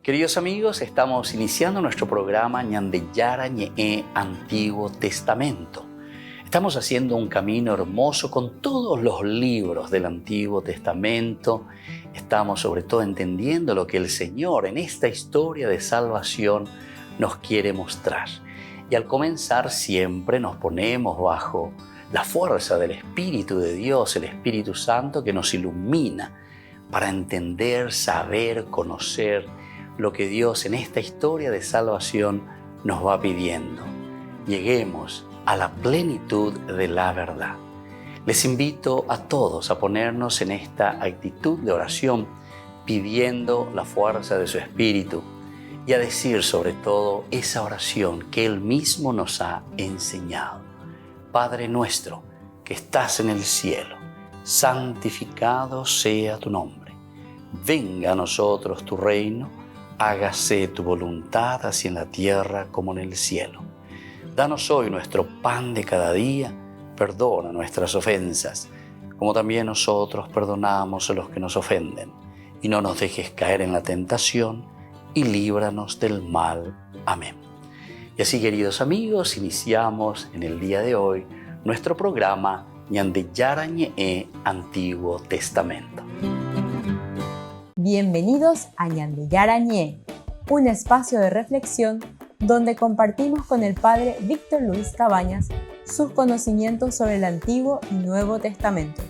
Queridos amigos, estamos iniciando nuestro programa Ñandeyara Ñe'e Antiguo Testamento. Estamos haciendo un camino hermoso con todos los libros del Antiguo Testamento. Estamos sobre todo entendiendo lo que el Señor en esta historia de salvación nos quiere mostrar. Y al comenzar siempre nos ponemos bajo la fuerza del Espíritu de Dios, el Espíritu Santo que nos ilumina para entender, saber, conocer lo que Dios en esta historia de salvación nos va pidiendo. Lleguemos a la plenitud de la verdad. Les invito a todos a ponernos en esta actitud de oración, pidiendo la fuerza de su Espíritu y a decir sobre todo esa oración que Él mismo nos ha enseñado. Padre nuestro que estás en el cielo, santificado sea tu nombre. Venga a nosotros tu reino, hágase tu voluntad así en la tierra como en el cielo. Danos hoy nuestro pan de cada día, perdona nuestras ofensas, como también nosotros perdonamos a los que nos ofenden. Y no nos dejes caer en la tentación, y líbranos del mal. Amén. Y así, queridos amigos, iniciamos en el día de hoy nuestro programa Ñandeyara Ñe'e Antiguo Testamento. Bienvenidos a Ñandeyara Ñe'e, un espacio de reflexión donde compartimos con el Padre Víctor Luis Cabañas sus conocimientos sobre el Antiguo y Nuevo Testamento.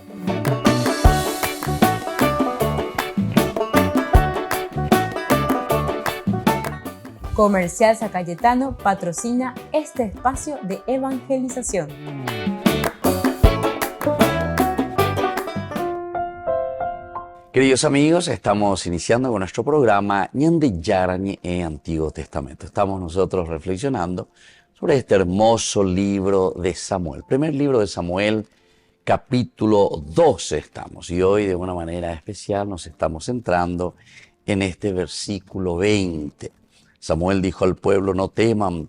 Comercial San Cayetano patrocina este espacio de evangelización. Queridos amigos, estamos iniciando con nuestro programa Ñandeyara Ñe'e Antiguo Testamento. Estamos nosotros reflexionando sobre este hermoso libro de Samuel. Primer libro de Samuel, capítulo 12 estamos. Y hoy de una manera especial nos estamos centrando en este versículo 20. Samuel dijo al pueblo: no teman,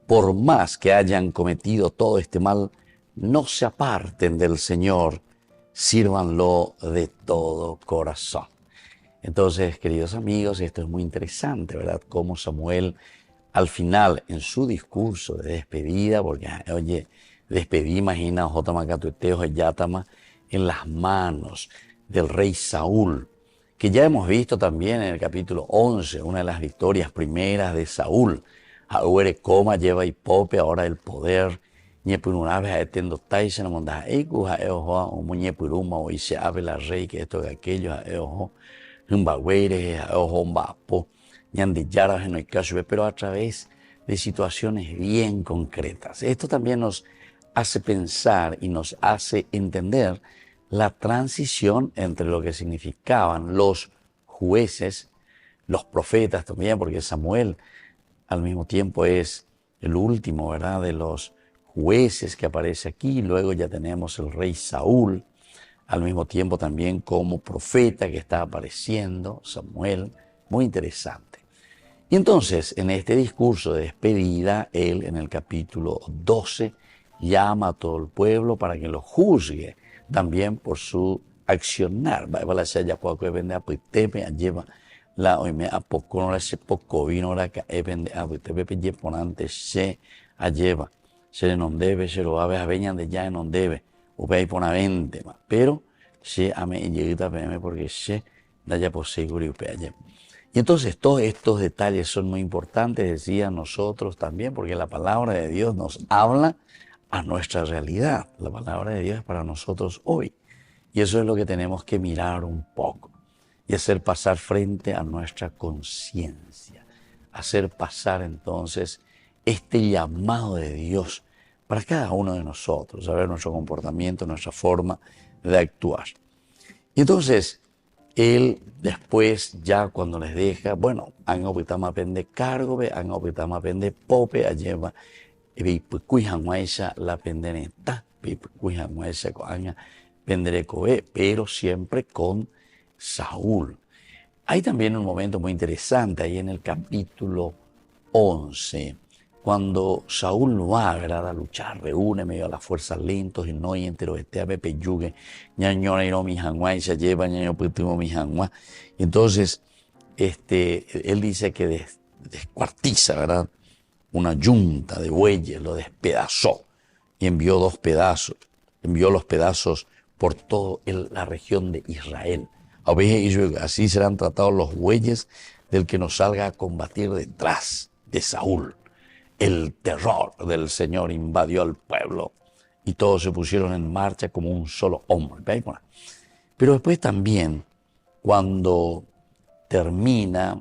por más que hayan cometido todo este mal, no se aparten del Señor, sírvanlo de todo corazón. Entonces, queridos amigos, esto es muy interesante, ¿verdad? Cómo Samuel, al final, en su discurso de despedida, porque, oye, despedí, imagina, Jotamacatueteo, Yatama, en las manos del rey Saúl, que ya hemos visto también en el capítulo 11, una de las victorias primeras de Saúl. Ahora coma lleva y pope ahora el poder. Ñepurunave a etendo taisa na monda eiku a eojo o muñepuruma o ise ave la rey que esto que aquello a eojo humbahuere a eojo mbapo ñandillara en el caso, pero a través de situaciones bien concretas. Esto también nos hace pensar y nos hace entender la transición entre lo que significaban los jueces, los profetas también, porque Samuel al mismo tiempo es el último, ¿verdad?, de los jueces que aparece aquí. Luego ya tenemos el rey Saúl, al mismo tiempo también como profeta que está apareciendo, Samuel, muy interesante. Y entonces, en este discurso de despedida, él en el capítulo 12 llama a todo el pueblo para que lo juzgue también por su accionar. La oime a poco no se poco vino la que vende a Puitepe ponante se lleva. Se non debe, se lo ave a veñan de ya non debe, o ve pona 20 más. Pero se ame y lleguita PM porque se da ya por seguro y upea. Y entonces todos estos detalles son muy importantes, decía nosotros también, porque la palabra de Dios nos habla a nuestra realidad. La palabra de Dios es para nosotros hoy. Y eso es lo que tenemos que mirar un poco y hacer pasar frente a nuestra conciencia. Hacer pasar entonces este llamado de Dios para cada uno de nosotros, a ver nuestro comportamiento, nuestra forma de actuar. Y entonces, él después, ya cuando les deja, bueno, han opitama pende cargo, han opitama pende pope, alleva, la pendeneta, pero siempre con Saúl. Hay también un momento muy interesante ahí en el capítulo 11, cuando Saúl no va a luchar, reúne medio a las fuerzas lentos y no y entero este a Pepe Yugue, ñañora y no mi janguá y se lleva ñaño putimo mi janguá. Entonces él dice que descuartiza, ¿verdad? Una yunta de bueyes, lo despedazó y envió los pedazos por toda la región de Israel. Así serán tratados los bueyes del que nos salga a combatir detrás de Saúl. El terror del Señor invadió al pueblo y todos se pusieron en marcha como un solo hombre. Pero después también, cuando termina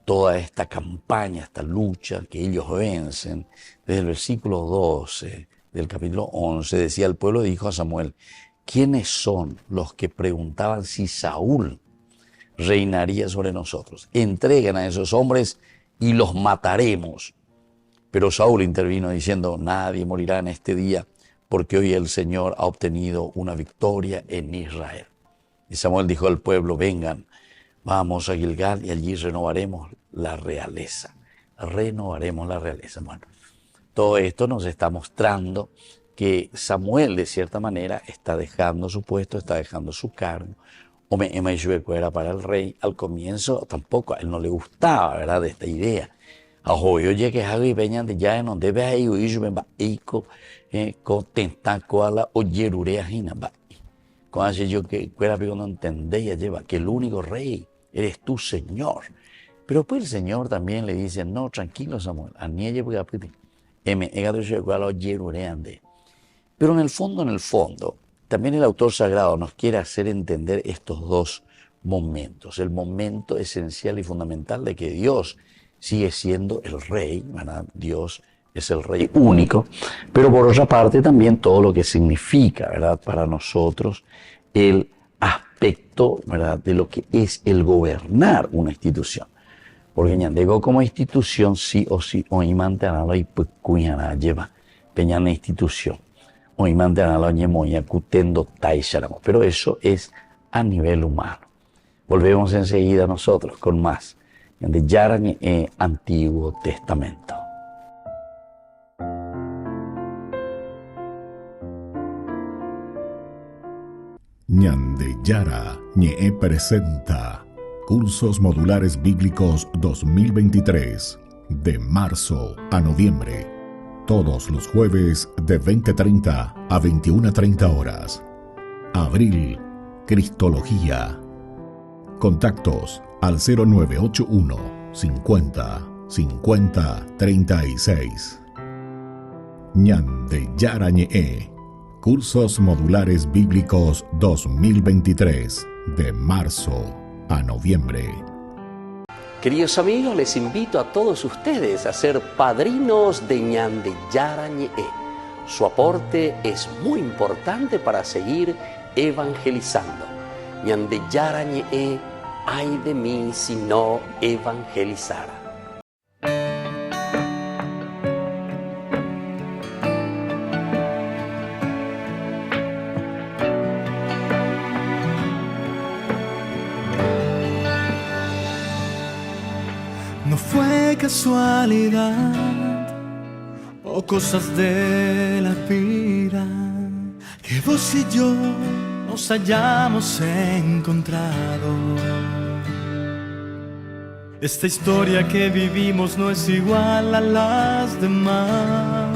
toda esta campaña, esta lucha que ellos vencen, desde el versículo 12 del capítulo 11, decía: el pueblo dijo a Samuel: ¿quiénes son los que preguntaban si Saúl reinaría sobre nosotros? Entreguen a esos hombres y los mataremos. Pero Saúl intervino diciendo: nadie morirá en este día, porque hoy el Señor ha obtenido una victoria en Israel. Y Samuel dijo al pueblo: vengan, vamos a Gilgal y allí renovaremos la realeza. Renovaremos la realeza. Bueno, todo esto nos está mostrando que Samuel, de cierta manera, está dejando su puesto, está dejando su cargo. Era para el rey. Al comienzo tampoco, a él no le gustaba, ¿verdad?, de esta idea. Oye, que hago y veñan de ya no debe ahí o yo me va con tentaco a la oyerurea jina va. Cuando hace yo que fuera no entendía lleva que el único rey eres tú, Señor. Pero pues el Señor también le dice: no, tranquilo, Samuel, a ni ella puede apretar. Pero en el fondo, también el autor sagrado nos quiere hacer entender estos dos momentos. El momento esencial y fundamental de que Dios sigue siendo el rey, ¿verdad? Dios es el rey único, pero por otra parte también todo lo que significa, ¿verdad?, para nosotros el aspecto, ¿verdad?, de lo que es el gobernar una institución. Porque digo, como institución sí o sí, hoy mantenerlo y pues cuñana lleva, peñana institución, hoy mantenerlo ñemoya cutendo taisharamo, pero eso es a nivel humano. Volvemos enseguida nosotros con más de Yarañe Antiguo Testamento. Ñande Yara Ñe presenta Cursos Modulares Bíblicos 2023, de marzo a noviembre. Todos los jueves de 20:30 a 21:30 horas. Abril, Cristología. Contactos al 0981 50 50 36. Ñande Yara Ñe. Cursos Modulares Bíblicos 2023, de marzo a noviembre. Queridos amigos, les invito a todos ustedes a ser padrinos de Ñande Yara Ñe. Su aporte es muy importante para seguir evangelizando. Ñande Yara Ñe, ay de mí si no evangelizara. No fue casualidad o cosas de la vida que vos y yo nos hayamos encontrado. Esta historia que vivimos no es igual a las demás.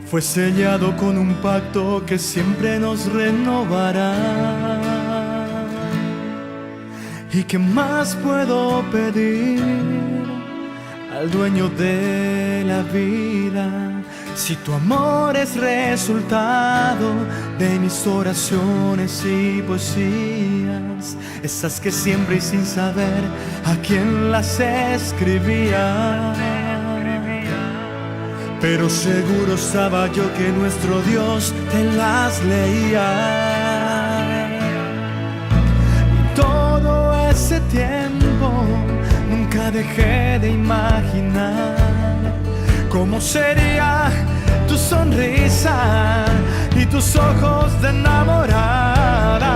Fue sellado con un pacto que siempre nos renovará. ¿Y qué más puedo pedir al dueño de la vida? Si tu amor es resultado de mis oraciones y poesías, esas que siempre y sin saber a quién las escribía. Pero seguro estaba yo que nuestro Dios te las leía. Ese tiempo nunca dejé de imaginar cómo sería tu sonrisa y tus ojos de enamorada.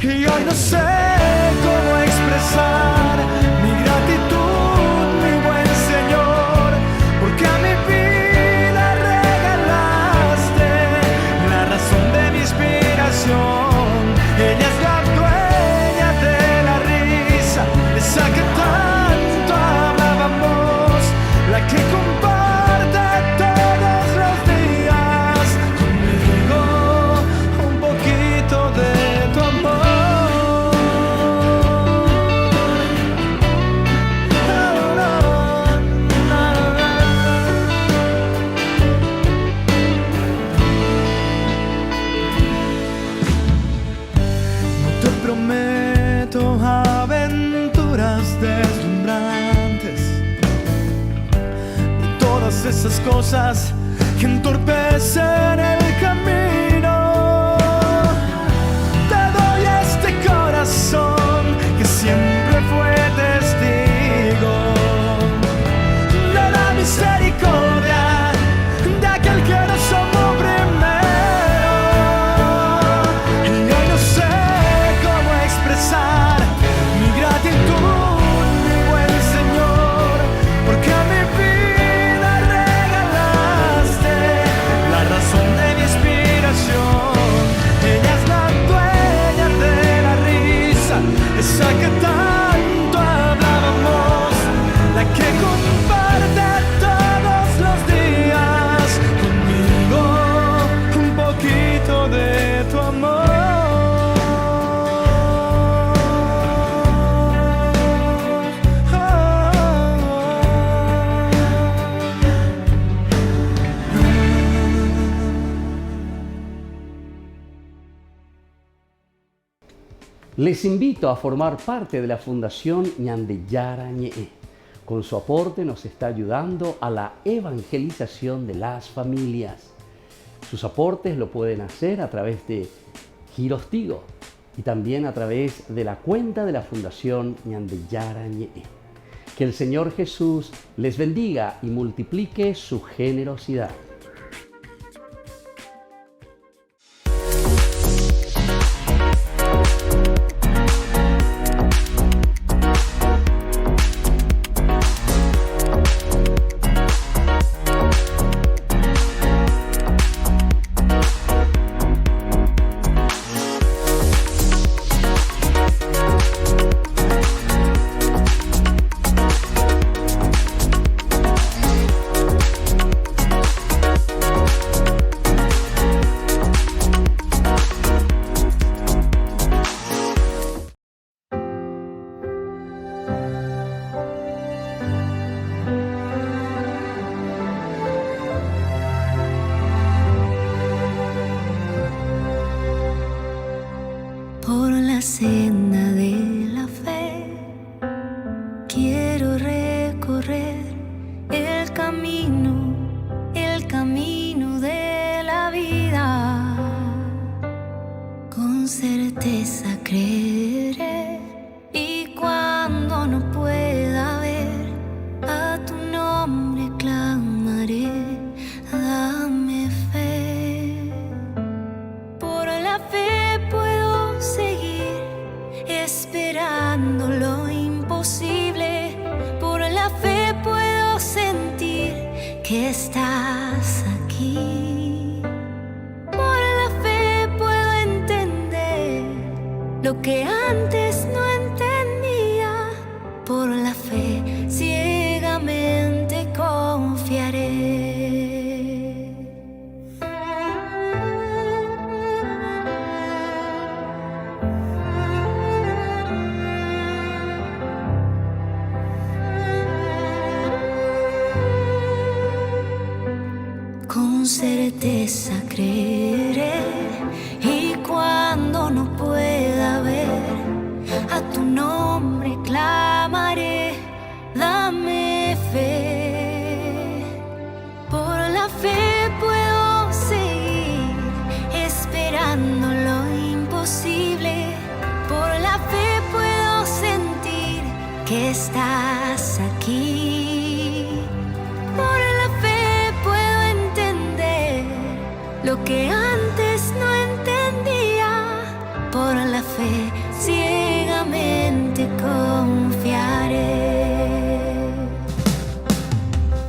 Y hoy no sé cómo expresar mi gratitud, mi buen Señor, porque a mi vida regalaste la razón de mi inspiración. Ella es la dueña cosas que entorpecen el camino. Te doy este corazón que siempre fue testigo de la misericordia de aquel que nos amó primero. Y hoy no sé cómo expresar mi gratitud, mi buen Señor, porque a mi vida regalaste la razón de mi inspiración. Ella es la dueña de la risa, esa que tanto hablábamos, la que comparte todos los días conmigo un poquito de tu amor. Les invito a formar parte de la Fundación Ñande Yara-ñe. Con su aporte nos está ayudando a la evangelización de las familias. Sus aportes lo pueden hacer a través de Giros Tigo y también a través de la cuenta de la Fundación Ñande Yara-ñe. Que el Señor Jesús les bendiga y multiplique su generosidad. Por la senda de la fe quiero recorrer el camino de la vida. Con certeza creeré, y cuando no pueda ver a tu nombre clamaré. Dame fe. Por la fe puedo seguir esperando lo imposible. Por la fe puedo sentir que estás aquí. Por la fe puedo entender lo que antes no entendía. Por la fe ciegamente confiaré. Con certeza creeré, y cuando no pueda ver a tu nombre clamaré. Dame fe. Por la fe puedo seguir esperando lo imposible. Por la fe puedo sentir que estás aquí. Por la fe puedo entender lo que antes no entendía. Por la fe ciegamente confiaré.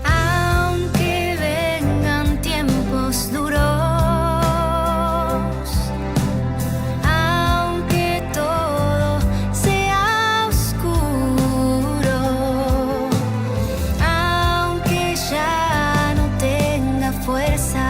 Aunque vengan tiempos duros, aunque todo sea oscuro, aunque ya no tenga fuerzas,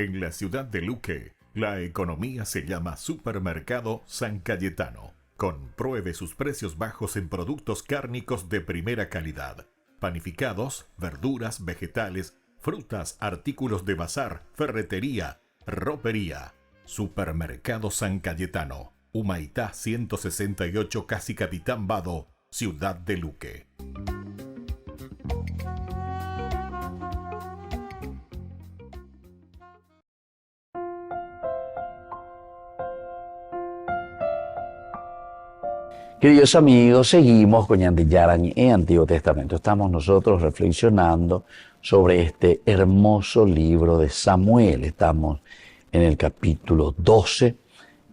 En la ciudad de Luque, la economía se llama Supermercado San Cayetano. Compruebe sus precios bajos en productos cárnicos de primera calidad. Panificados, verduras, vegetales, frutas, artículos de bazar, ferretería, ropería. Supermercado San Cayetano, Humaitá 168, Casi Capitán Vado, ciudad de Luque. Queridos amigos, seguimos con Ñande Yarañe en Antiguo Testamento. Estamos nosotros reflexionando sobre este hermoso libro de Samuel. Estamos en el capítulo 12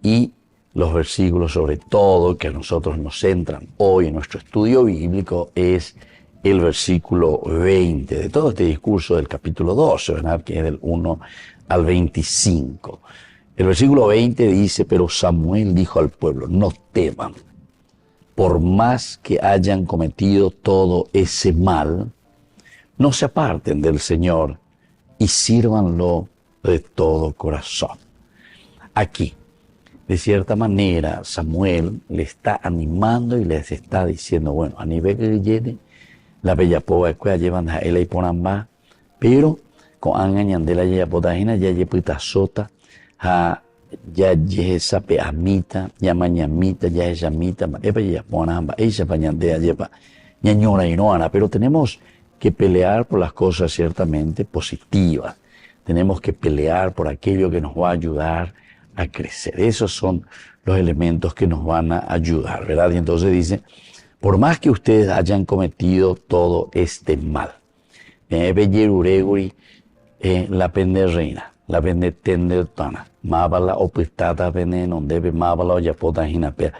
y los versículos sobre todo que a nosotros nos centran hoy en nuestro estudio bíblico es el versículo 20 de todo este discurso del capítulo 12, ¿verdad? Que es del 1 al 25. El versículo 20 dice, pero Samuel dijo al pueblo, no teman. Por más que hayan cometido todo ese mal, no se aparten del Señor y sírvanlo de todo corazón. Aquí, de cierta manera, Samuel le está animando y les está diciendo, bueno, a nivel que llegue, la bella poba que llevan a él y ponan más, pero con angañan de la ya podajina, ya llepita sota, ya esa peamita, ya mañamita, ya esa mita, ya ponamba, esa pañandea, lleva ñañora y noana, pero tenemos que pelear por las cosas ciertamente positivas. Tenemos que pelear por aquello que nos va a ayudar a crecer. Esos son los elementos que nos van a ayudar, ¿verdad? Y entonces dice, por más que ustedes hayan cometido todo este mal, la pende reina, la pende tendetana, mábala o pistata pende non debe mábala o yapota jinapea,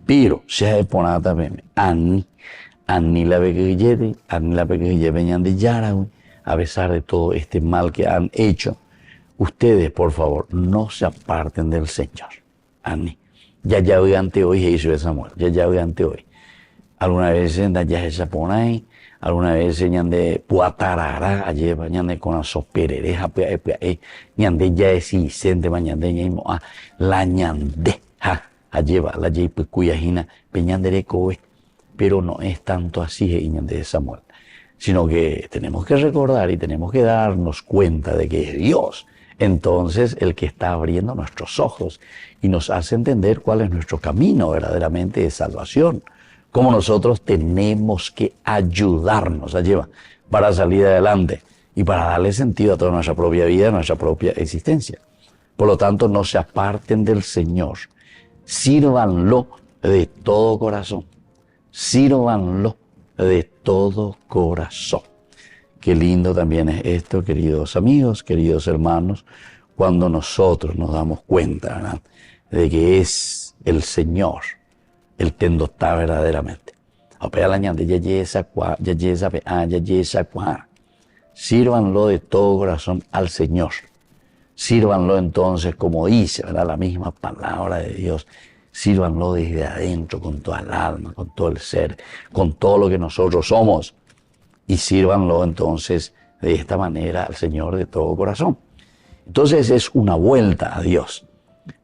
pero se ha ponata peme, ani la pequillete, ani la pequillete venían de Yara, a pesar de todo este mal que han hecho, ustedes, por favor, no se aparten del Señor. Ani. Ya voy ante hoy, Jesús Samuel. Ya voy ante hoy. Alguna vez ya se pone ahí, alguna vez de puatarara, allí de con la soperereja, ñande ya es Vicente, ñande ya la ñande, allí va, la ya cuyajina, peñandere coe, pero no es tanto así, ñande Samuel. Sino que tenemos que recordar y tenemos que darnos cuenta de que es Dios, entonces el que está abriendo nuestros ojos y nos hace entender cuál es nuestro camino verdaderamente de salvación, cómo nosotros tenemos que ayudarnos para salir adelante y para darle sentido a toda nuestra propia vida, a nuestra propia existencia. Por lo tanto, no se aparten del Señor, sírvanlo de todo corazón, sírvanlo de todo corazón. Qué lindo también es esto, queridos amigos, queridos hermanos, cuando nosotros nos damos cuenta, ¿verdad?, de que es el Señor el que nos está verdaderamente. Sírvanlo de todo corazón al Señor. Sírvanlo entonces, como dice, ¿verdad?, la misma palabra de Dios. Sírvanlo desde adentro, con toda el alma, con todo el ser, con todo lo que nosotros somos. Y sírvanlo entonces de esta manera al Señor de todo corazón. Entonces es una vuelta a Dios.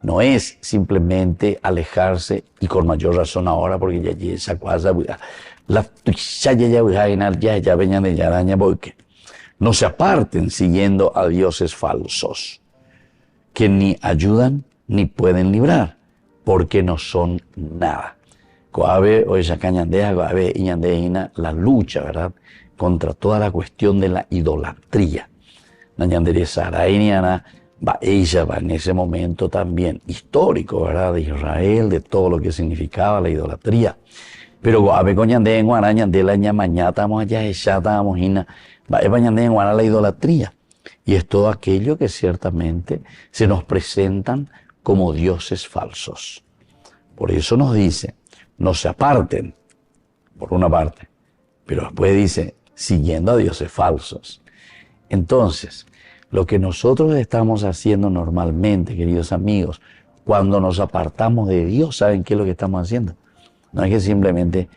No es simplemente alejarse, y con mayor razón ahora, porque ya esa cosa, no se aparten siguiendo a dioses falsos, que ni ayudan ni pueden librar, porque no son nada. Coabe o esa cañandeja, coabe iñandeina, la lucha, ¿verdad?, contra toda la cuestión de la idolatría. Nañandere Sarainiana, ella va en ese momento también histórico, ¿verdad?, de Israel, de todo lo que significaba la idolatría. Pero coabe coñande en guaraña de la ñamañata, estamos allá, estamos ina, va en guara la idolatría. Y es todo aquello que ciertamente se nos presentan como dioses falsos. Por eso nos dice, no se aparten, por una parte, pero después dice, siguiendo a dioses falsos. Entonces, lo que nosotros estamos haciendo normalmente, queridos amigos, cuando nos apartamos de Dios, ¿saben qué es lo que estamos haciendo? No es que simplemente,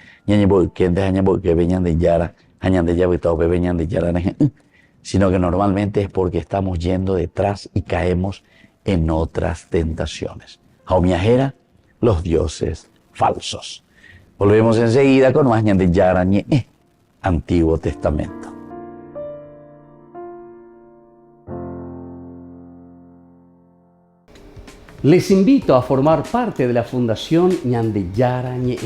sino que normalmente es porque estamos yendo detrás y caemos en otras tentaciones. Jaumiajera, los dioses falsos. Volvemos enseguida con más Ñande Yarañe, Antiguo Testamento. Les invito a formar parte de la Fundación Ñande Yarañe.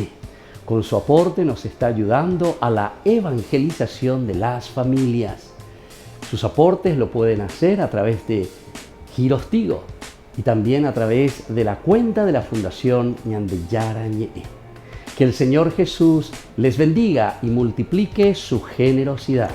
Con su aporte nos está ayudando a la evangelización de las familias. Sus aportes lo pueden hacer a través de Giros Tigo y también a través de la cuenta de la Fundación Ñande Yarañe. Que el Señor Jesús les bendiga y multiplique su generosidad.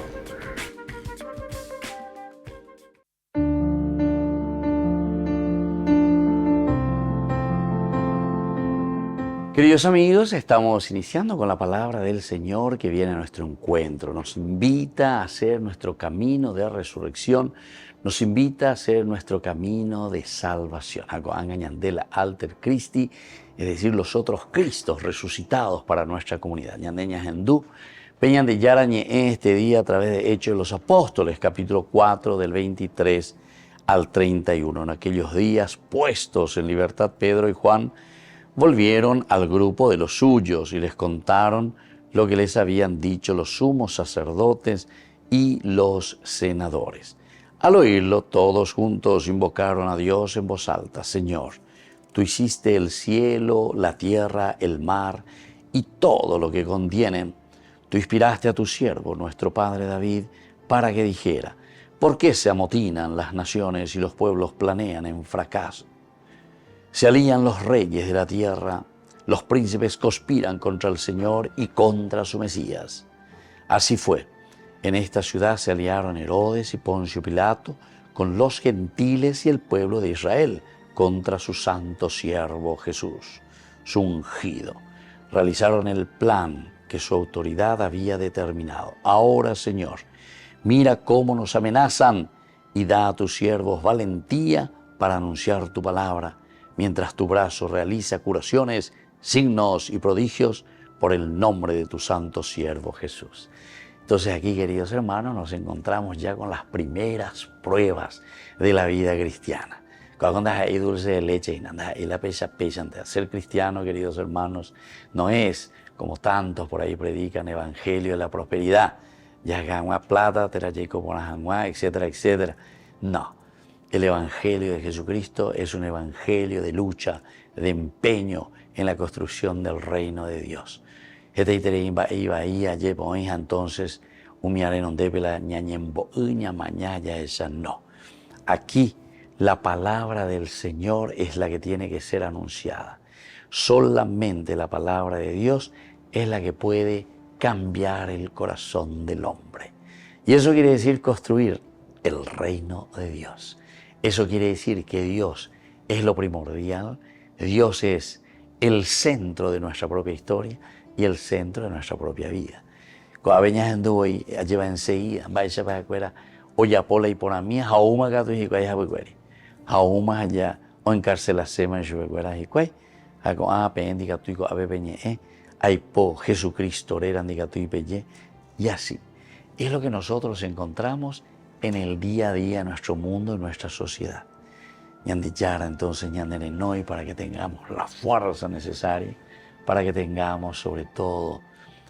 Queridos amigos, estamos iniciando con la palabra del Señor que viene a nuestro encuentro. Nos invita a hacer nuestro camino de resurrección, nos invita a hacer nuestro camino de salvación. Ñandela Alter Christi, es decir, los otros Cristos resucitados para nuestra comunidad. Ñandeña Hendú, Peñan de Yarañe este día a través de Hechos de los Apóstoles, capítulo 4 del 23 al 31. En aquellos días, puestos en libertad, Pedro y Juan volvieron al grupo de los suyos y les contaron lo que les habían dicho los sumos sacerdotes y los senadores. Al oírlo, todos juntos invocaron a Dios en voz alta: Señor, tú hiciste el cielo, la tierra, el mar y todo lo que contienen. Tú inspiraste a tu siervo, nuestro padre David, para que dijera: ¿por qué se amotinan las naciones y los pueblos planean en fracaso? Se alían los reyes de la tierra, los príncipes conspiran contra el Señor y contra su Mesías. Así fue. En esta ciudad se aliaron Herodes y Poncio Pilato con los gentiles y el pueblo de Israel contra su santo siervo Jesús, su ungido. Realizaron el plan que su autoridad había determinado. Ahora, Señor, mira cómo nos amenazan y da a tus siervos valentía para anunciar tu palabra, mientras tu brazo realiza curaciones, signos y prodigios por el nombre de tu santo siervo Jesús. Entonces aquí, queridos hermanos, nos encontramos ya con las primeras pruebas de la vida cristiana. Cuando andas ahí dulce de leche y andas ahí la pecha de ser cristiano, queridos hermanos, no es como tantos por ahí predican evangelio de la prosperidad. Ya ganó plata, te la llevo por la etcétera, etcétera. No. El Evangelio de Jesucristo es un evangelio de lucha, de empeño en la construcción del reino de Dios. Entonces, no. Aquí la palabra del Señor es la que tiene que ser anunciada. Solamente la palabra de Dios es la que puede cambiar el corazón del hombre. Y eso quiere decir construir el reino de Dios. Eso quiere decir que Dios es lo primordial, Dios es el centro de nuestra propia historia y el centro de nuestra propia vida. Cuando veñas en Dubai, lleva enseguida, va a echar para afuera, oye, pola y por a mí, jauma gato y cuay, jauma allá, o encarcelasema y chuecuera y cuay, a pendi gato y a bepeñe, hay po Jesucristo, eran de gato y pelle, y así. Es lo que nosotros encontramos en el día a día, en nuestro mundo, en nuestra sociedad. Ñande Yara, entonces, Ñande Nenoi, para que tengamos la fuerza necesaria, para que tengamos sobre todo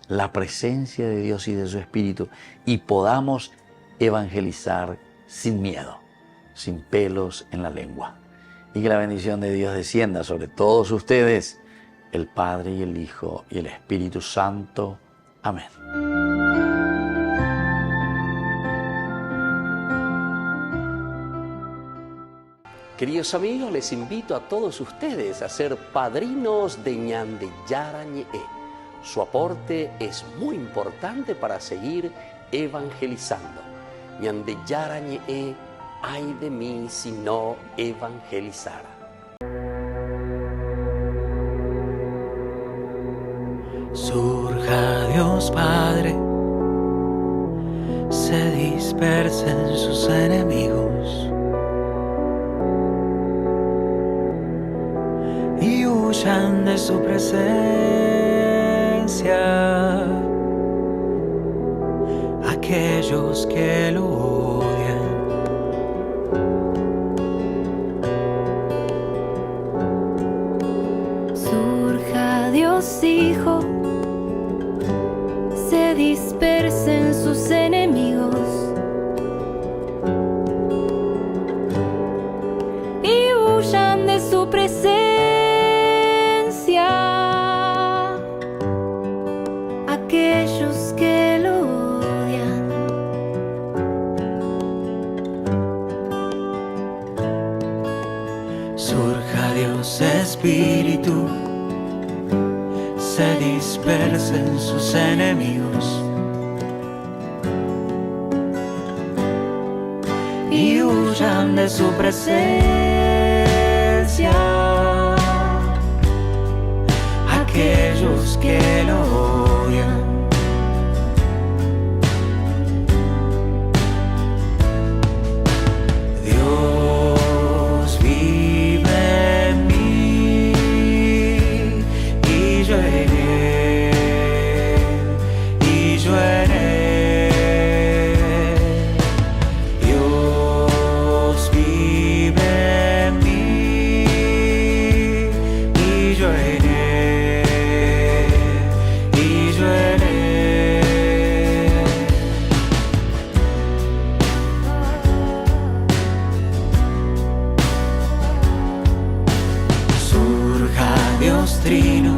la presencia de Dios y de su Espíritu y podamos evangelizar sin miedo, sin pelos en la lengua. Y que la bendición de Dios descienda sobre todos ustedes, el Padre y el Hijo y el Espíritu Santo. Amén. Queridos amigos, les invito a todos ustedes a ser padrinos de Ñande Yarañe. Su aporte es muy importante para seguir evangelizando. Ñande Yarañe, ay de mí si no evangelizara. Surja Dios Padre, se dispersen sus enemigos y huyan de su presencia aquellos que lo odian. regocijo se dispersen sus enemigos y huyan de su presencia aquellos que lo odian. Surja Dios Espíritu, se dispersen sus enemigos y huyan de su presencia aquellos que lo odian. Dios vive en mí y yo en él, y yo en él. Dios vive en mí y yo en él, y yo en él. Surja Dios Trino,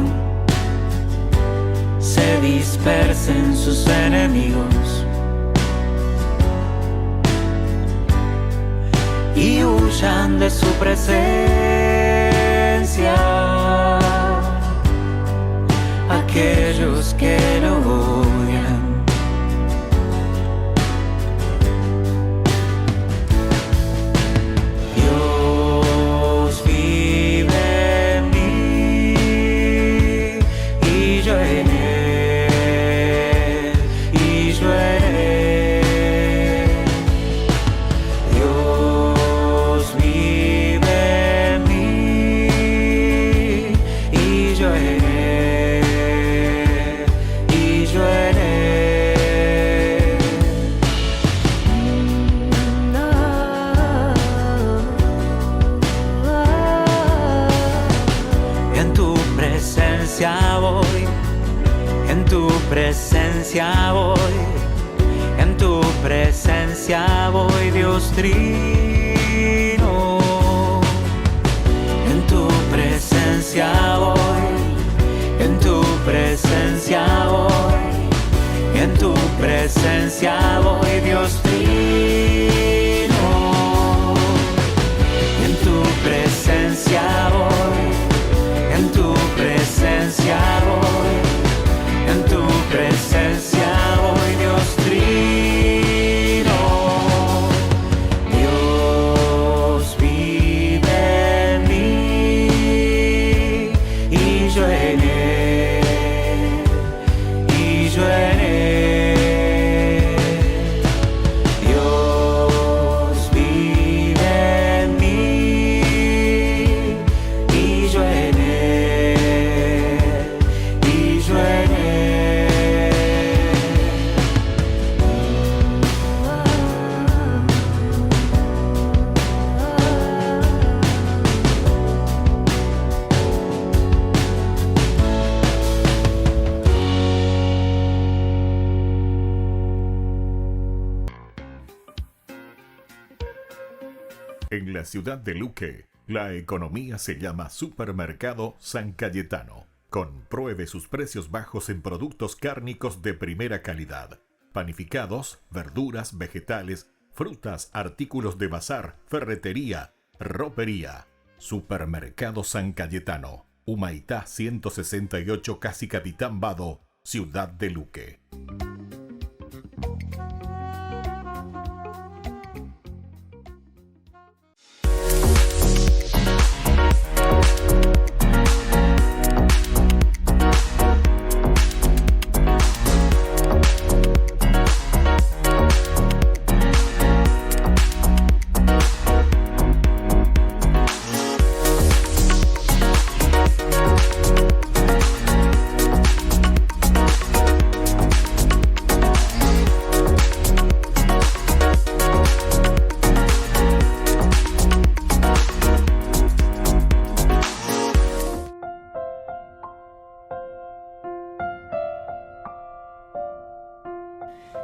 se dispersen sus enemigos y huyan de su presencia aquellos que lo odian. Dios vive en mí y yo en él, y yo en él. Dios vive en mí y yo en él, y yo en él. En tu presencia voy, en tu presencia voy, en tu presencia voy, Dios Trino. En tu presencia voy, en tu presencia voy, en tu presencia voy, Dios Trino. En tu presencia voy, en tu presencia voy, en tu presencia voy, Dios Trino. Dios vive en mí y yo en él, y yo en él. Dios vive en mí y yo en él, y yo en él. En la ciudad de Luque, la economía se llama Supermercado San Cayetano. Compruebe sus precios bajos en productos cárnicos de primera calidad. Panificados, verduras, vegetales, frutas, artículos de bazar, ferretería, ropería. Supermercado San Cayetano. Humaitá 168, Casi Capitán Vado, ciudad de Luque.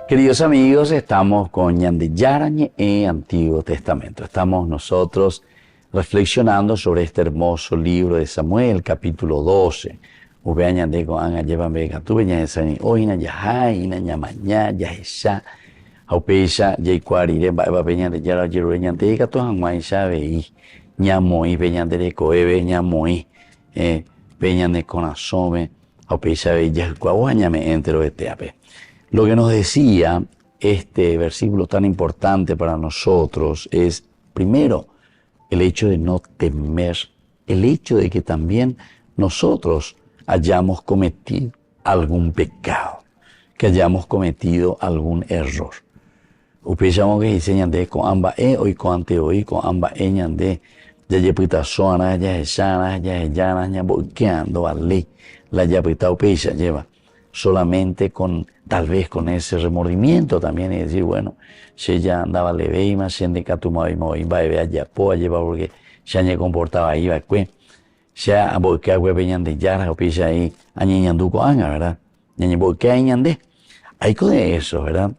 Queridos amigos, estamos con Ñande Yarañe en Antiguo Testamento. Estamos nosotros reflexionando sobre este hermoso libro de Samuel, capítulo 12. Ube Ñande con Anga llevan vega tu beña esani oina yaha ina ñamaña yahisha aupeisha yaikwari ba beña de yara jiru Ñande ka to hangmaisha vei ñamoi beña de coebe ñamoi beña de conasome aupeisha vei yaikwa ñame entero eteape. Lo que nos decía este versículo tan importante para nosotros es, primero, el hecho de no temer, el hecho de que también nosotros hayamos cometido algún pecado, que hayamos cometido algún error. Upechamos que dice Ñande con amba hoy con ante hoy con amba Ñande ya yepita soana ya echana ya ellana ya boqueando vale la yapita upecha lleva solamente con tal vez con ese remordimiento también y decir, bueno, si ella andaba leveima, si ande catuma y moimba y vea ya poa lleva porque si ella comportaba ahí va que ya porque agua venían de yara o pisa ahí añeñanduco anga, ¿verdad? Ñañe porque añande. Hay con eso, ¿verdad?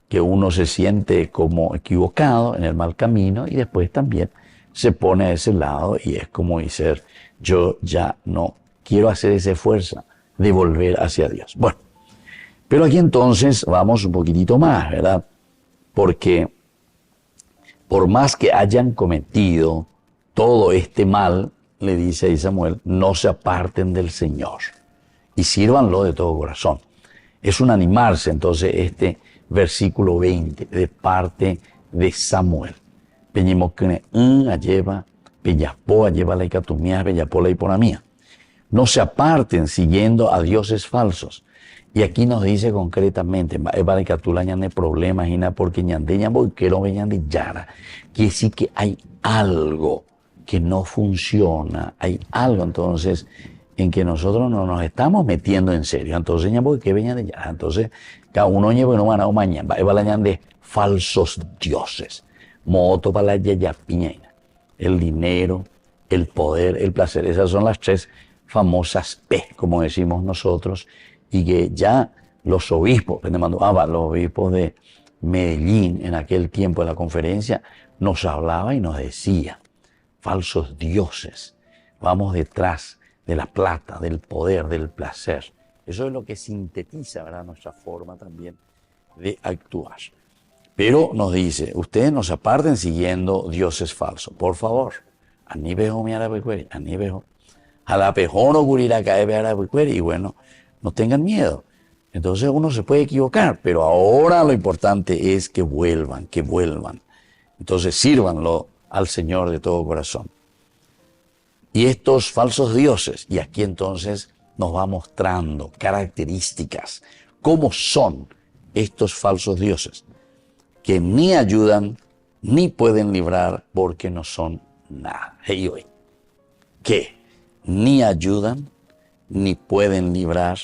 Que uno se siente como equivocado en el mal camino y después también se pone a ese lado y es como decir, yo ya no quiero hacer esa fuerza de volver hacia Dios. Bueno, pero aquí entonces vamos un poquitito más, ¿verdad? Porque por más que hayan cometido todo este mal, le dice ahí Samuel, no se aparten del Señor y sírvanlo de todo corazón. Es un animarse entonces este versículo 20 de parte de Samuel. Peñimokene lleva, peñapoa lleva la icatumía, peñapola y ponamía. No se aparten siguiendo a dioses falsos. Y aquí nos dice concretamente, para que tú la ñande problemas, porque ñande ñambo quiero ñande yara, que sí que hay algo que no funciona, hay algo entonces en que nosotros no nos estamos metiendo en serio. Entonces ñambo que veñan de yara, entonces cada uno lleva no manao mañana, va la ñande falsos dioses, moto para la yayapiña, el dinero, el poder, el placer, esas son las tres famosas P, como decimos nosotros, y que ya los obispos, los obispos de Medellín en aquel tiempo de la conferencia, nos hablaba y nos decía, falsos dioses, vamos detrás de la plata, del poder, del placer. Eso es lo que sintetiza, ¿verdad?, nuestra forma también de actuar. Pero nos dice, ustedes no se aparten siguiendo dioses falsos, por favor. Ani vejo mi arabecueri, ani vejo. A la pejono gurira cae arabecueri, y bueno, no tengan miedo. Entonces uno se puede equivocar, pero ahora lo importante es que vuelvan, que vuelvan. Entonces sírvanlo al Señor de todo corazón. Y estos falsos dioses, y aquí entonces nos va mostrando características, cómo son estos falsos dioses, que ni ayudan ni pueden librar porque no son nada. Hey, hoy, que ni ayudan ni pueden librar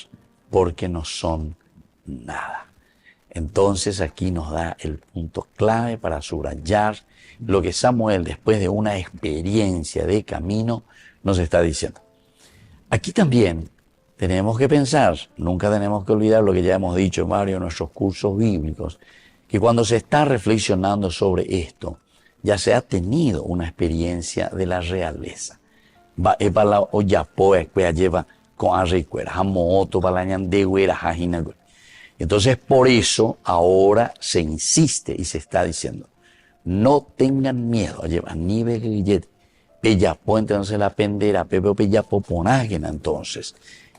porque no son nada. Entonces aquí nos da el punto clave para subrayar lo que Samuel, después de una experiencia de camino, nos está diciendo. Aquí también tenemos que pensar, nunca tenemos que olvidar lo que ya hemos dicho en varios de nuestros cursos bíblicos, que cuando se está reflexionando sobre esto, ya se ha tenido una experiencia de la realeza. Para la lleva con arrecuera, jamoto, para la ñandegüera, jajinagüera. Entonces, por eso, ahora se insiste y se está diciendo, no tengan miedo, lleva ni beguillete, peyapo, entonces la pendera, pepe o peyapo ponágena, entonces.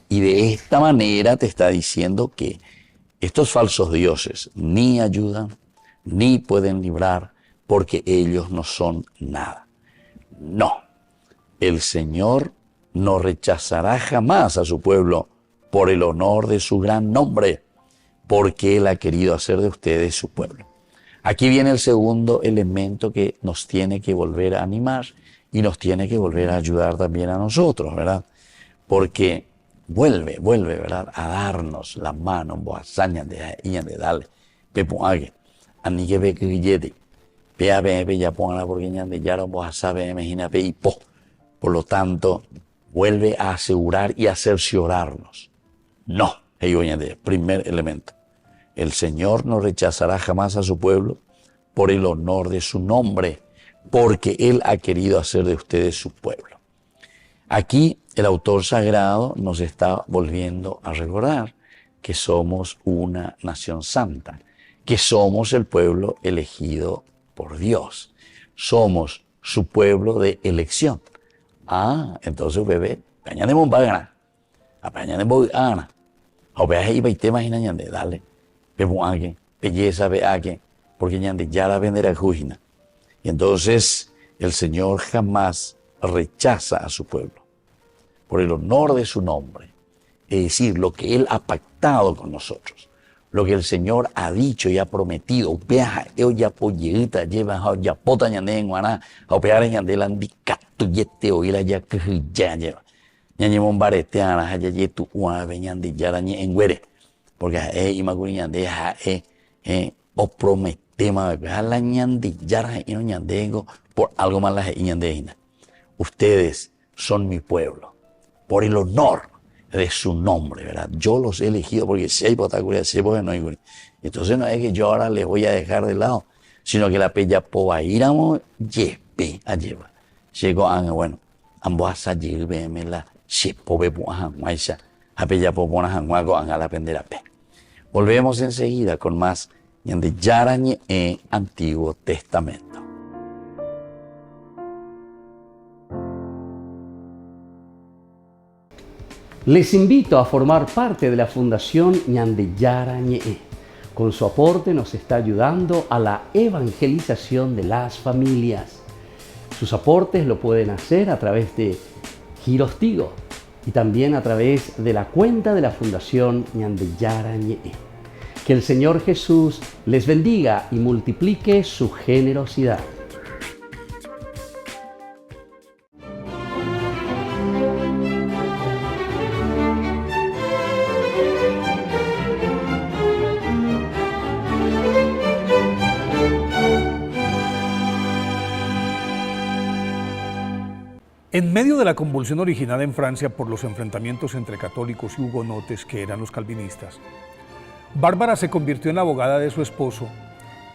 Y de esta manera te está diciendo que estos falsos dioses ni ayudan, ni pueden librar, porque ellos no son nada. No, el Señor no rechazará jamás a su pueblo por el honor de su gran nombre, porque Él ha querido hacer de ustedes su pueblo. Aquí viene el segundo elemento que nos tiene que volver a animar y nos tiene que volver a ayudar también a nosotros, ¿verdad? Porque vuelve, ¿verdad?, a darnos la mano, boazaña de darle, pepuague, anique ve grillete, pea ya ponga porque de yara boazabe imagina pe y po. Por lo tanto, vuelve a asegurar y a cerciorarnos. No, primer elemento. el Señor no rechazará jamás a su pueblo por el honor de su nombre, porque Él ha querido hacer de ustedes su pueblo. Aquí el autor sagrado nos está volviendo a recordar que somos una nación santa, que somos el pueblo elegido por Dios. Somos su pueblo de elección. Ah, entonces bebé, cañanemos va a ganar. Apañanemos a ganar. O veas y te imaginas ñande, dale. Vemos a que, belleza ve a que, porque ñande ya la venderá jujina. Y entonces el Señor jamás rechaza a su pueblo por el honor de su nombre. Es decir, lo que Él ha pactado con nosotros, lo que el Señor ha dicho y ha prometido. Viaja, yo ya pollita, lleva ya pota ñande en guaná, a opear en ñande la andicatu yete o ila ya que ya lleva. Ñañe mombarete ana haya yetu una veñande ya la en güere, porque imaguni ñande o prometema la ñande ya no ñandengo por algo más la ñande. Ustedes son mi pueblo, por el honor de su nombre, ¿verdad? Yo los he elegido porque si hay potacuria, si hay no hay. Entonces no es que yo ahora les voy a dejar de lado, sino que la pella poba iramos yepe a llevar. Llegó a bueno, ambos a llevarme la si pobe puaja maisha a pella popona hanguago a la pendera pe. Volvemos enseguida con más de Yarañe en Antiguo Testamento. Les invito a formar parte de la Fundación Ñande Yarañe. Con su aporte nos está ayudando a la evangelización de las familias. Sus aportes lo pueden hacer a través de Giros Tigo y también a través de la cuenta de la Fundación Ñande Yarañe. Que el Señor Jesús les bendiga y multiplique su generosidad. En medio de la convulsión originada en Francia por los enfrentamientos entre católicos y hugonotes, que eran los calvinistas, Bárbara se convirtió en la abogada de su esposo,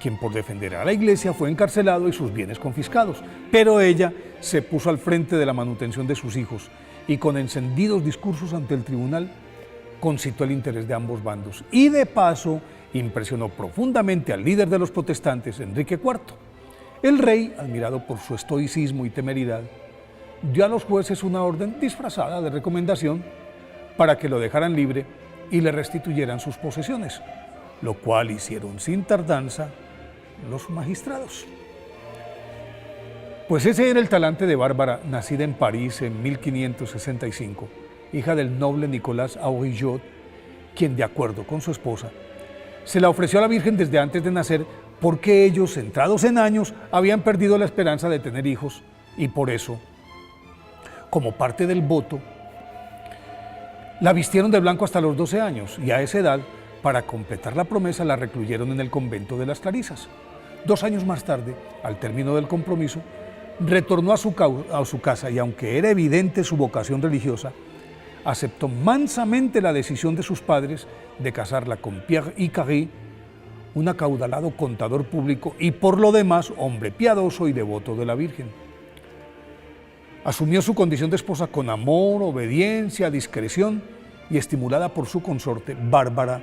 quien por defender a la iglesia fue encarcelado y sus bienes confiscados. Pero ella se puso al frente de la manutención de sus hijos y con encendidos discursos ante el tribunal concitó el interés de ambos bandos y de paso impresionó profundamente al líder de los protestantes, Enrique IV. El rey, admirado por su estoicismo y temeridad, dio a los jueces una orden disfrazada de recomendación para que lo dejaran libre y le restituyeran sus posesiones, lo cual hicieron sin tardanza los magistrados. Pues ese era el talante de Bárbara, nacida en París en 1565, hija del noble Nicolás Aurillot, quien, de acuerdo con su esposa, se la ofreció a la Virgen desde antes de nacer porque ellos, entrados en años, habían perdido la esperanza de tener hijos y por eso, como parte del voto, la vistieron de blanco hasta los 12 años y a esa edad, para completar la promesa, la recluyeron en el convento de las Clarisas. 2 años más tarde, al término del compromiso, retornó a su casa y aunque era evidente su vocación religiosa, aceptó mansamente la decisión de sus padres de casarla con Pierre Icari, un acaudalado contador público y por lo demás hombre piadoso y devoto de la Virgen. Asumió su condición de esposa con amor, obediencia, discreción y estimulada por su consorte, Bárbara,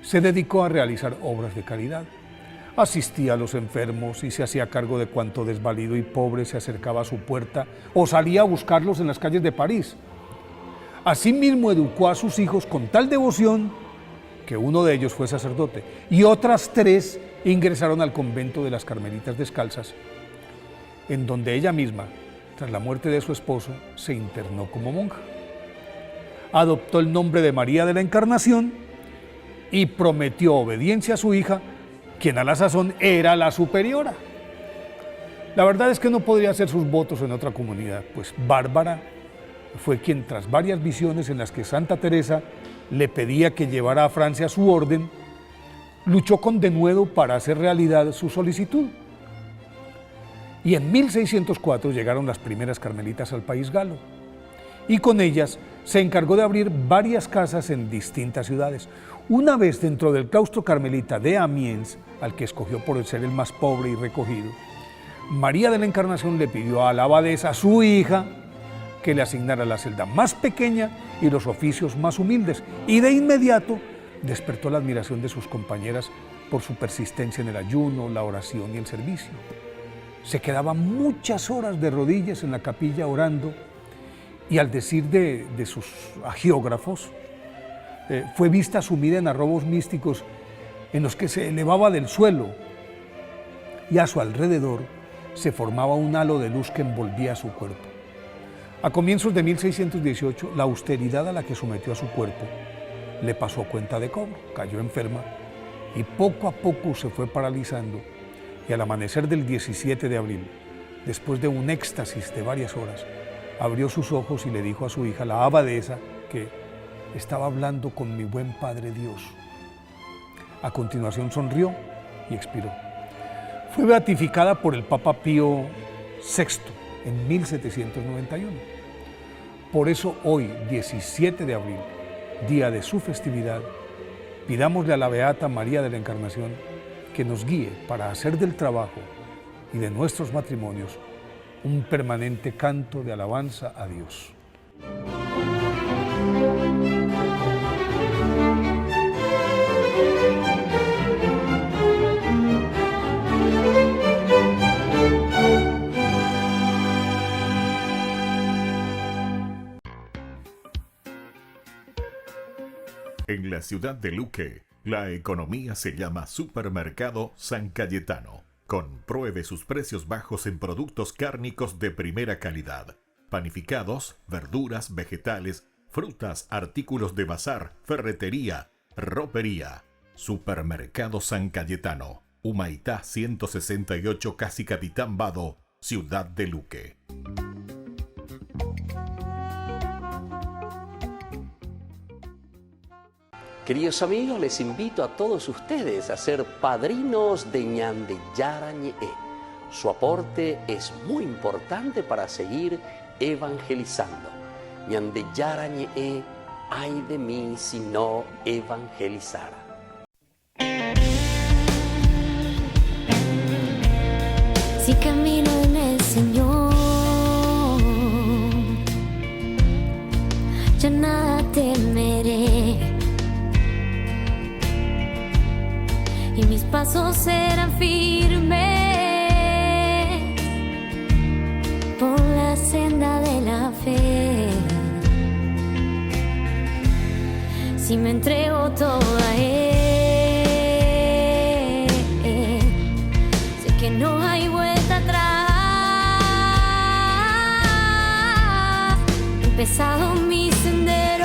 se dedicó a realizar obras de caridad. Asistía a los enfermos y se hacía cargo de cuanto desvalido y pobre se acercaba a su puerta o salía a buscarlos en las calles de París. Asimismo educó a sus hijos con tal devoción que uno de ellos fue sacerdote y otras 3 ingresaron al convento de las Carmelitas Descalzas, en donde ella misma, tras la muerte de su esposo, se internó como monja. Adoptó el nombre de María de la Encarnación y prometió obediencia a su hija, quien a la sazón era la superiora. La verdad es que no podría hacer sus votos en otra comunidad, pues Bárbara fue quien, tras varias visiones en las que Santa Teresa le pedía que llevara a Francia su orden, luchó con denuedo para hacer realidad su solicitud. Y en 1604 llegaron las primeras carmelitas al país galo, y con ellas se encargó de abrir varias casas en distintas ciudades. Una vez dentro del claustro carmelita de Amiens, al que escogió por ser el más pobre y recogido, María de la Encarnación le pidió a la abadesa, su hija, que le asignara la celda más pequeña y los oficios más humildes, y de inmediato despertó la admiración de sus compañeras por su persistencia en el ayuno, la oración y el servicio. Se quedaba muchas horas de rodillas en la capilla orando, y al decir de sus agiógrafos, fue vista sumida en arrobos místicos en los que se elevaba del suelo, y a su alrededor se formaba un halo de luz que envolvía su cuerpo. A comienzos de 1618, la austeridad a la que sometió a su cuerpo le pasó cuenta de cobro, cayó enferma y poco a poco se fue paralizando, y al amanecer del 17 de abril, después de un éxtasis de varias horas, abrió sus ojos y le dijo a su hija, la abadesa, que estaba hablando con mi buen Padre Dios. A continuación sonrió y expiró. Fue beatificada por el Papa Pío VI en 1791. Por eso hoy, 17 de abril, día de su festividad, pidámosle a la Beata María de la Encarnación que nos guíe para hacer del trabajo y de nuestros matrimonios un permanente canto de alabanza a Dios. En la ciudad de Luque, la economía se llama Supermercado San Cayetano. Compruebe sus precios bajos en productos cárnicos de primera calidad. Panificados, verduras, vegetales, frutas, artículos de bazar, ferretería, ropería. Supermercado San Cayetano. Humaitá 168, casi Capitán Vado, ciudad de Luque. Queridos amigos, les invito a todos ustedes a ser padrinos de Ñande Yarañe. Su aporte es muy importante para seguir evangelizando. Ñande Yarañe, ay de mí si no evangelizara. Si camino en el Señor, ya nada temeré. Y mis pasos serán firmes por la senda de la fe. Si me entrego todo a Él, sé que no hay vuelta atrás. He empezado mi sendero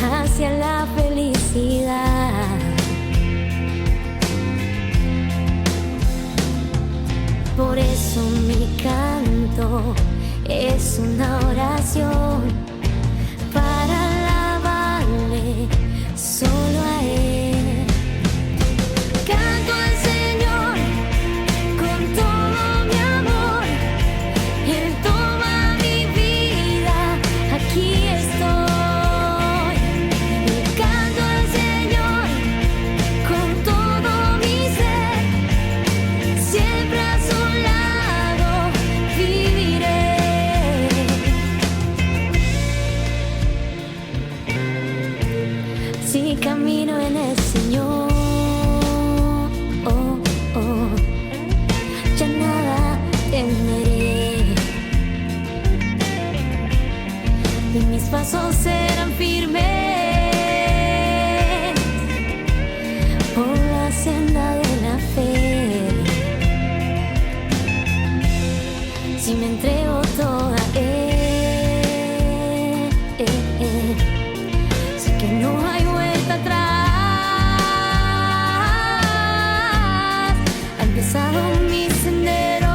hacia la felicidad. Por eso mi canto es una oración para alabarle solo a Él. Canto al Señor con todo mi amor, Él toma mi vida, aquí estoy. Camino en el Señor, ya nada temeré, y mis pasos serán firmes por la senda de la fe. Si me entrego toda a Él, sé que no hay vuelta atrás. Ha empezado mi sendero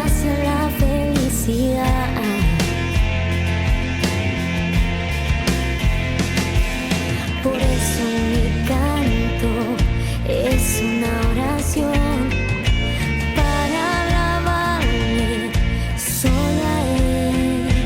hacia la felicidad. Por eso mi canto es una oración para alabarle solo a Él.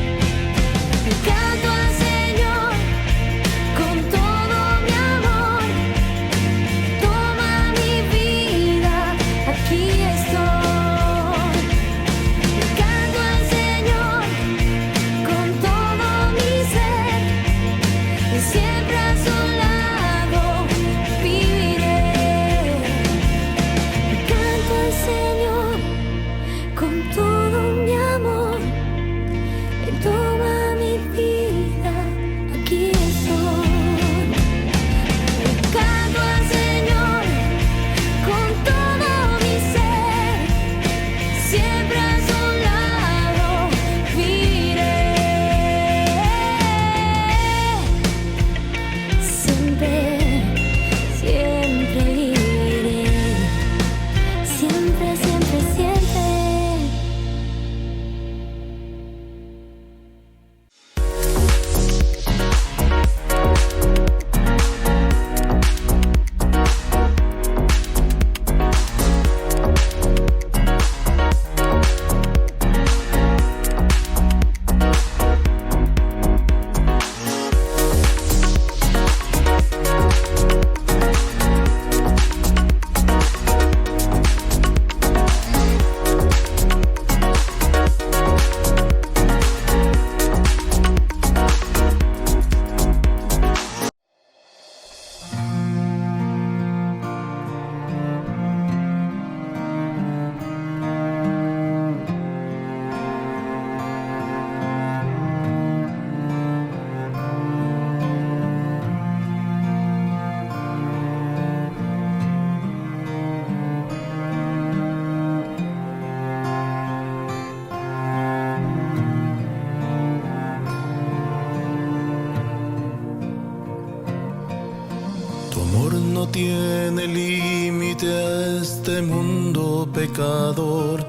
este mundo pecador,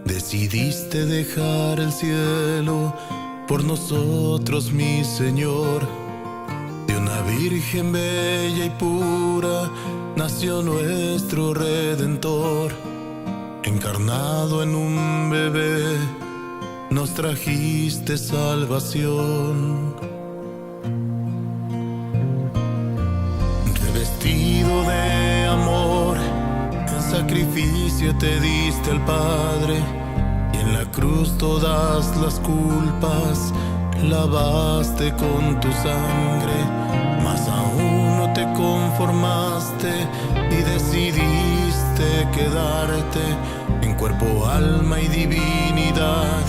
decidiste dejar el cielo por nosotros, mi Señor. De una virgen bella y pura nació nuestro Redentor. Encarnado en un bebé, nos trajiste salvación. Revestido de amor, en sacrificio te diste al Padre, y en la cruz todas las culpas lavaste con tu sangre. Mas aún no te conformaste y decidiste quedarte en cuerpo, alma y divinidad.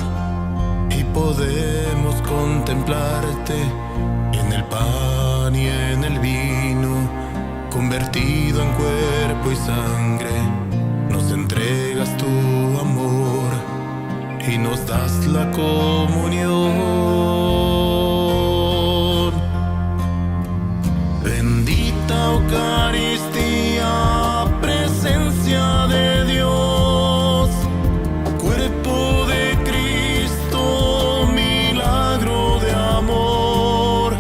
Y podemos contemplarte en el pan y en el vino, convertido en cuerpo y sangre. Nos entregas tu amor y nos das la comunión. Bendita Eucaristía, presencia de Dios, cuerpo de Cristo, milagro de amor,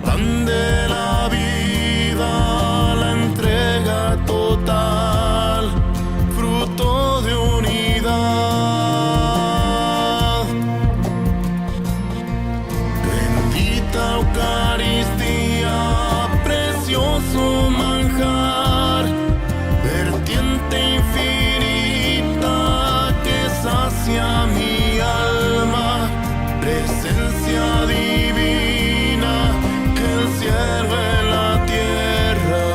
pan de la vida, la entrega total, fruto de unidad. Bendita Eucaristía, precioso manjar, vertiente infinita que sacia mi alma, presencia divina, el cielo en la tierra,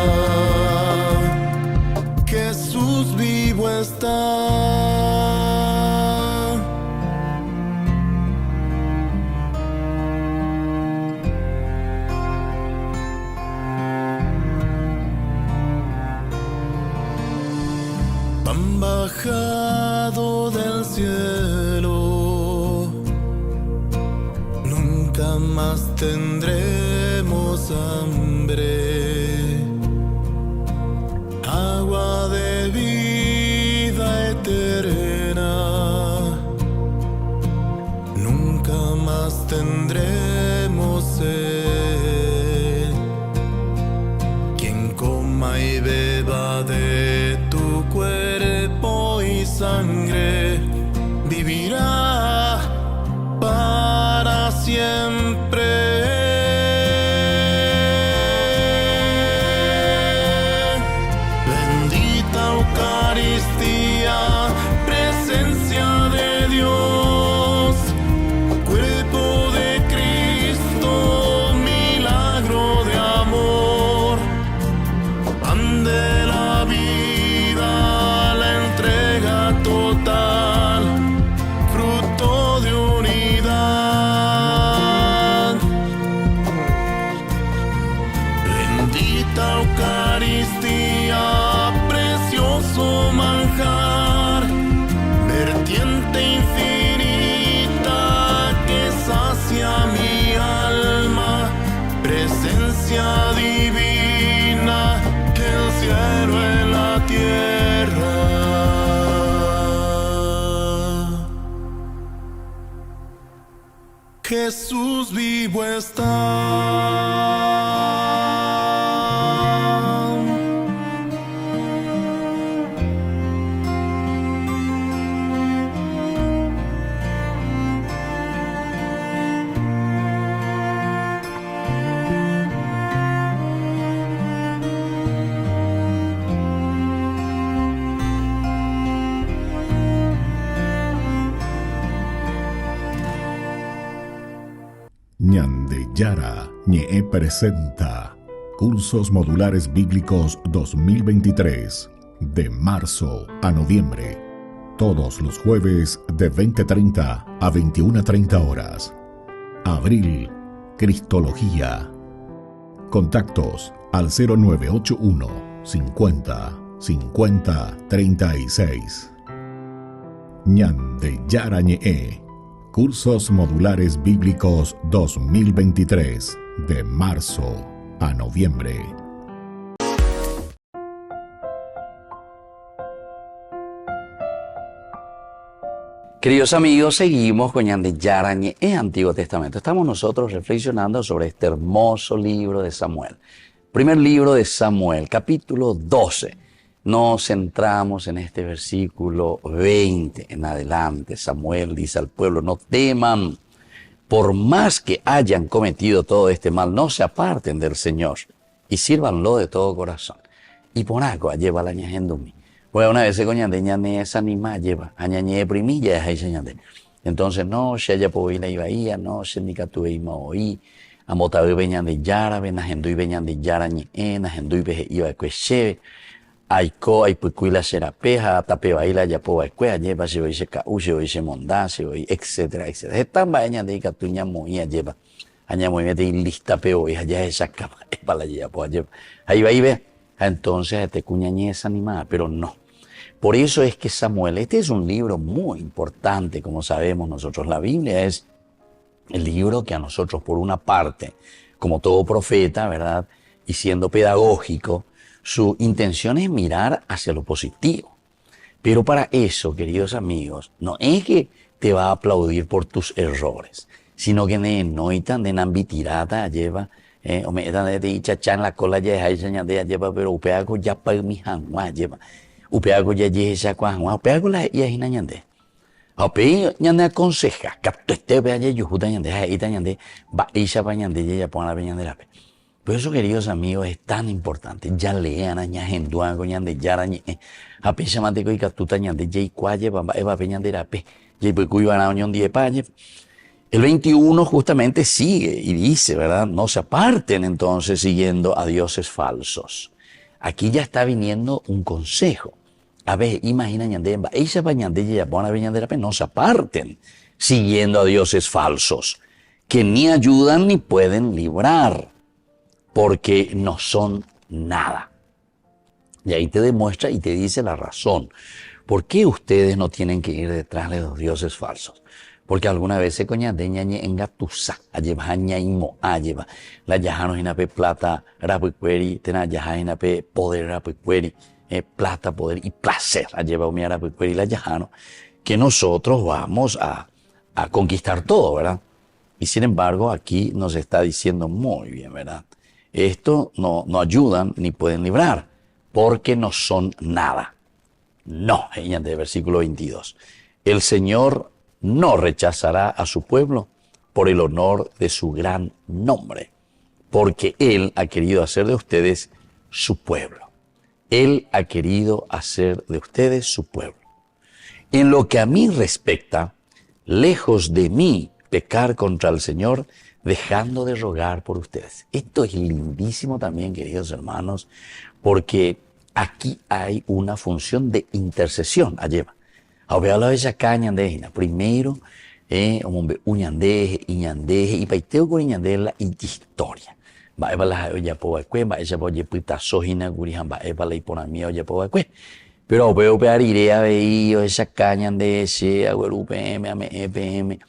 Jesús vivo está. Pan bajado del cielo, nunca más tendremos hambre. Agua de vida eterna, nunca más tendremos sed. Quien coma y beba de tu cuerpo y sangre, vivirá para siempre. Bendita Eucaristía, presencia de Dios, cuerpo de Cristo, milagro de amor, pan de la vida, la entrega total, fruto de unidad. Bendita Eucaristía, precioso manjar, vertiente infinita que sacia mi alma, presencia divina, el cielo en la tierra. Jesús vivo está. Ñande Yara Ñe presenta Cursos Modulares Bíblicos 2023, de marzo a noviembre, todos los jueves de 20:30 a 21:30 horas. Abril, Cristología. Contactos al 0981 50 50 36. Ñande Yara Ñe, Cursos Modulares Bíblicos 2023, de marzo a noviembre. Queridos amigos, seguimos con Ñande Yarañe en Antiguo Testamento. Estamos nosotros reflexionando sobre este hermoso libro de Samuel. Primer libro de Samuel, capítulo 12. Nos centramos en este versículo 20 en adelante. Samuel dice al pueblo, no teman, por más que hayan cometido todo este mal, no se aparten del Señor y sírvanlo de todo corazón. Y por algo lleva la ñagendumi. Pues una vez se coñande ñane esa anima lleva, añañe primilla es ahí señande. Entonces no, se haya por la ibaía, no, se ni catuve y maoí, a motabe veñan de yara, venajendu y veñan de yara ñe, najendu y veje iba de cuecheve, aiko, aipucuila serapeja, tape baila ya po baikue, lleva, se oye cau, se oye mondá, se oye, etcétera, etcétera. Están vañan de catuña moía lleva, aña muy mete y lista peo, y allá esa cama, es para la lleva, pues lleva. Ahí va y ve, entonces te cuñañe esa animada, pero no. Por eso es que Samuel, este es un libro muy importante, como sabemos nosotros. La Biblia es el libro que a nosotros, por una parte, como todo profeta, ¿verdad? Y siendo pedagógico, su intención es mirar hacia lo positivo. Pero para eso, queridos amigos, no es que te va a aplaudir por tus errores, sino que no hay tan de nambitirata lleva, o me dan de dicha en la cola ya es lleva, pero upeago ya para mi hangua lleva. Upeago ya esa cuajua, upeago la ya hina ñande. Ape ñande aconseja, capto este vea ya yujuta ñande, ahita ñande, va isha pa ñande ya pon la ñande la pe. Por eso, queridos amigos, es tan importante. Ya lean a ñajenduago ñande yarañe, ape chamate y captuta ñande ya cuaye, va eva pe ñande la pe, ya pues cuyo van a unión die paye. El 21 justamente sigue y dice, ¿verdad? No se aparten entonces siguiendo a dioses falsos. Aquí ya está viniendo un consejo. A ver, imagina ñande, esa pañande ya pon la ñande la pe, no se aparten siguiendo a dioses falsos, que ni ayudan ni pueden librar, porque no son nada. Y ahí te demuestra y te dice la razón. ¿Por qué ustedes no tienen que ir detrás de los dioses falsos? Porque alguna vez se coñade ñañe en gatusa, lleva ñaimo, lleva la yajano inape plata, rapuicueri, tena yaja inape poder rapuicueri, plata, poder y placer, lleva mi rapuicueri la yajano, que nosotros vamos a conquistar todo, ¿verdad? Y sin embargo, aquí nos está diciendo muy bien, ¿verdad? Esto no ayudan ni pueden librar, porque no son nada. No, de versículo 22. El Señor no rechazará a su pueblo por el honor de su gran nombre, porque Él ha querido hacer de ustedes su pueblo. Él ha querido hacer de ustedes su pueblo. En lo que a mí respecta, lejos de mí pecar contra el Señor, dejando de rogar por ustedes. Esto es lindísimo también, queridos hermanos, porque aquí hay una función de intercesión. Alleva. Ahora esa caña de primero, uñandeje, iñandeje, y paiteo con iñandela y historia. Va a la ya po va a esa po yepita sojina gurihan va a la iponamia ya po va pero veo pear irea veío esa caña de ese agüero UPM ame EPM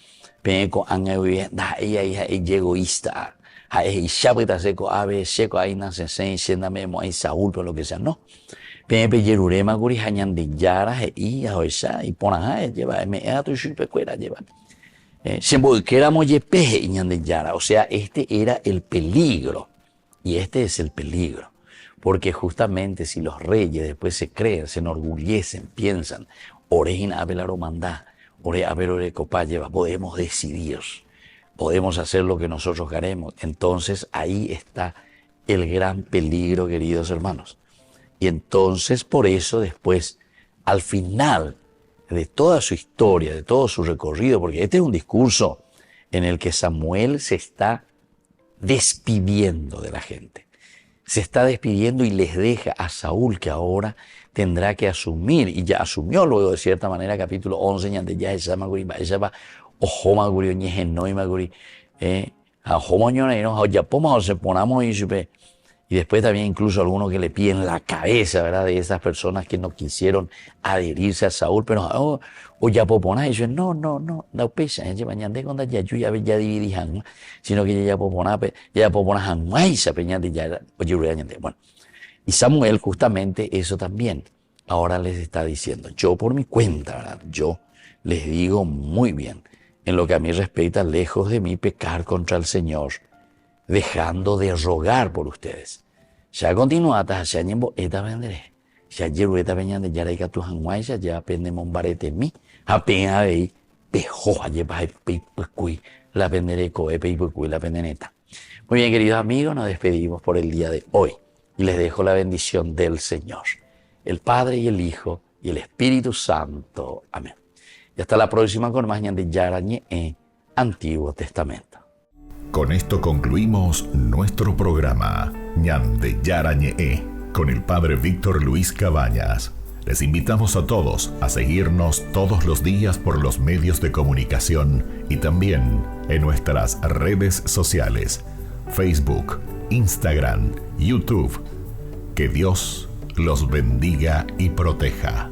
peco angawe da ella es egoísta a es chapita seco ave seco ahí nace se sienda memo ahí Saúl por lo que sea no pepe yerurema guri hañan de yara y a esa y pona lleva me a tu chupe cuera lleva siempre que éramos yepeje iñan de yara, o sea, este era el peligro y este es el peligro. Porque justamente si los reyes después se creen, se enorgullecen, piensan, orejina a la romandad, ore a ver ore copa lleva, podemos decidir, podemos hacer lo que nosotros queremos. Entonces ahí está el gran peligro, queridos hermanos. Y entonces por eso después, al final de toda su historia, de todo su recorrido, porque este es un discurso en el que Samuel se está despidiendo de la gente. Se está despidiendo y les deja a Saúl, que ahora tendrá que asumir, y ya asumió luego de cierta manera, capítulo 11, donde ya esa maguri, esa va, ojo maguri, ñejenoi maguri, a ojo ñonero, ya pomos, se ponamos y supe. Y después también incluso algunos que le piden la cabeza, ¿verdad? De esas personas que no quisieron adherirse a Saúl, pero o ya popona, y yo no pesa, mañana cuando ya yo ya dividijan, sino que ya popona jamás peñante ya bueno. Y Samuel justamente eso también ahora les está diciendo, yo por mi cuenta, ¿verdad? Yo les digo muy bien, en lo que a mí respecta, lejos de mí pecar contra el Señor, dejando de rogar por ustedes. Ya continuata, ya ñembo eta venderé. Ya llevo eta peña de yara y tu hanguay, ya pende mombarete mi, apenas veí, pejo, lleva peipucuy, la venderé coe peipucuy, la pendeneta. Muy bien, queridos amigos, nos despedimos por el día de hoy y les dejo la bendición del Señor, el Padre y el Hijo y el Espíritu Santo. Amén. Y hasta la próxima con más Ñande Yarañe Antiguo Testamento. Con esto concluimos nuestro programa Ñande Yarañe con el Padre Víctor Luis Cabañas. Les invitamos a todos a seguirnos todos los días por los medios de comunicación y también en nuestras redes sociales, Facebook, Instagram, YouTube. Que Dios los bendiga y proteja.